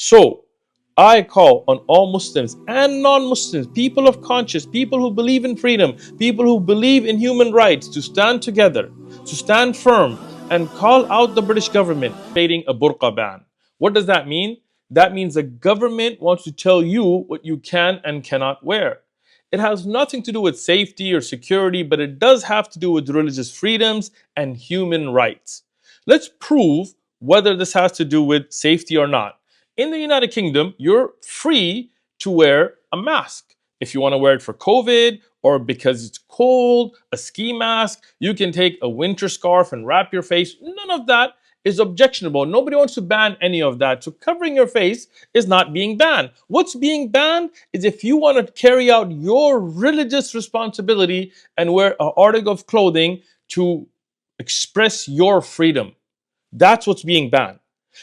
So, I call on all Muslims and non-Muslims, people of conscience, people who believe in freedom, people who believe in human rights, to stand together, to stand firm and call out the British government creating a burqa ban. What does that mean? That means the government wants to tell you what you can and cannot wear. It has nothing to do with safety or security, but it does have to do with religious freedoms and human rights. Let's prove whether this has to do with safety or not. In the United Kingdom, you're free to wear a mask. If you want to wear it for COVID or because it's cold, a ski mask, you can take a winter scarf and wrap your face. None of that is objectionable. Nobody wants to ban any of that. So covering your face is not being banned. What's being banned is if you want to carry out your religious responsibility and wear an article of clothing to express your freedom. That's what's being banned.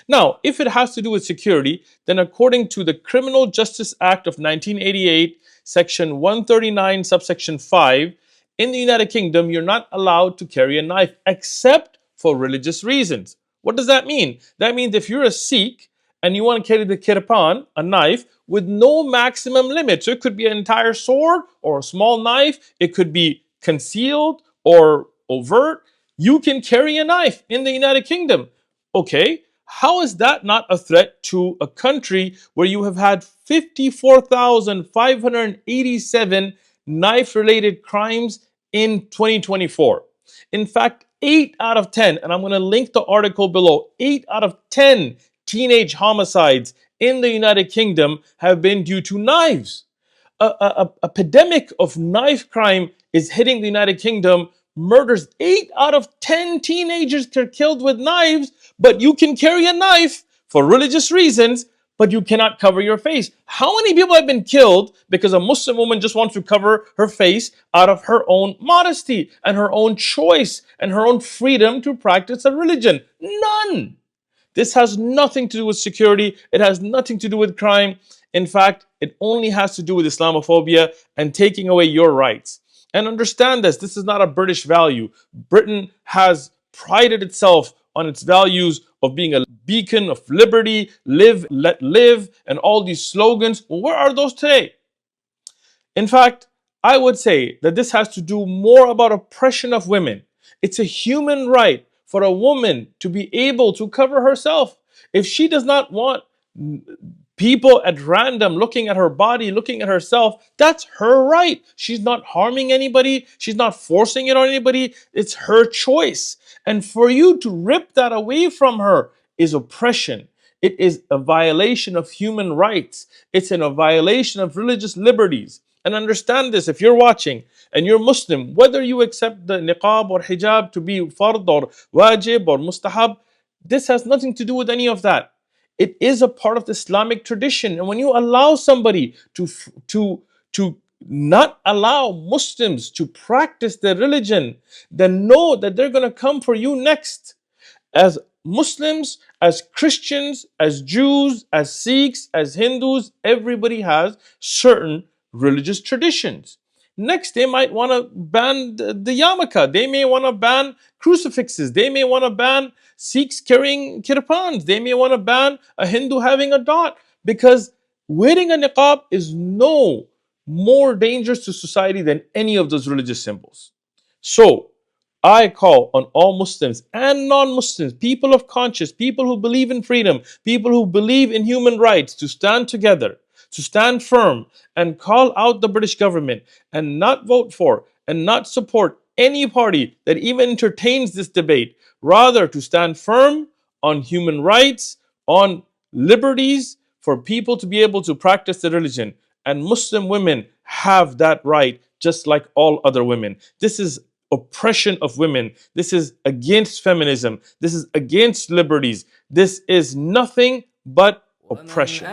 Now, if it has to do with security, then according to the Criminal Justice Act of 1988, Section 139, subsection 5, in the United Kingdom, you're not allowed to carry a knife except for religious reasons. What does that mean? That means if you're a Sikh and you want to carry the kirpan, a knife, with no maximum limit. So it could be an entire sword or a small knife. It could be concealed or overt. You can carry a knife in the United Kingdom. Okay, how is that not a threat to a country where you have had 54,587 knife-related crimes in 2024? In fact, 8 out of 10, and I'm going to link the article below, 8 out of 10 teenage homicides in the United Kingdom have been due to knives. A epidemic of knife crime is hitting the United Kingdom. Murders, 8 out of 10 teenagers are killed with knives, but you can carry a knife for religious reasons, but you cannot cover your face. How many people have been killed because a Muslim woman just wants to cover her face out of her own modesty and her own choice and her own freedom to practice a religion? None. This has nothing to do with security. It has nothing to do with crime. In fact, it only has to do with Islamophobia and taking away your rights. And understand this is not a British value. Britain has prided itself on its values of being a beacon of liberty, live, let live, and all these slogans. Well, where are those today? In fact, I would say that this has to do more about oppression of women. It's a human right for a woman to be able to cover herself. If she does not want people at random looking at her body, looking at herself, that's her right. She's not harming anybody. She's not forcing it on anybody. It's her choice. And for you to rip that away from her is oppression. It is a violation of human rights. It's a violation of religious liberties. And understand this, if you're watching and you're Muslim, whether you accept the niqab or hijab to be fard or wajib or mustahab, this has nothing to do with any of that. It is a part of the Islamic tradition. And when you allow somebody to not allow Muslims to practice their religion, then know that they're going to come for you next. As Muslims, as Christians, as Jews, as Sikhs, as Hindus, everybody has certain religious traditions. Next, they might want to ban the yarmulke. They may want to ban crucifixes. They may want to ban Sikhs carrying kirpans. They may want to ban a Hindu having a dot, because wearing a niqab is no more dangerous to society than any of those religious symbols. So, I call on all Muslims and non-Muslims, people of conscience, people who believe in freedom, people who believe in human rights, to stand together, to stand firm and call out the British government and not vote for and not support any party that even entertains this debate. Rather, to stand firm on human rights, on liberties for people to be able to practice their religion. And Muslim women have that right just like all other women. This is oppression of women. This is against feminism. This is against liberties. This is nothing but oppression.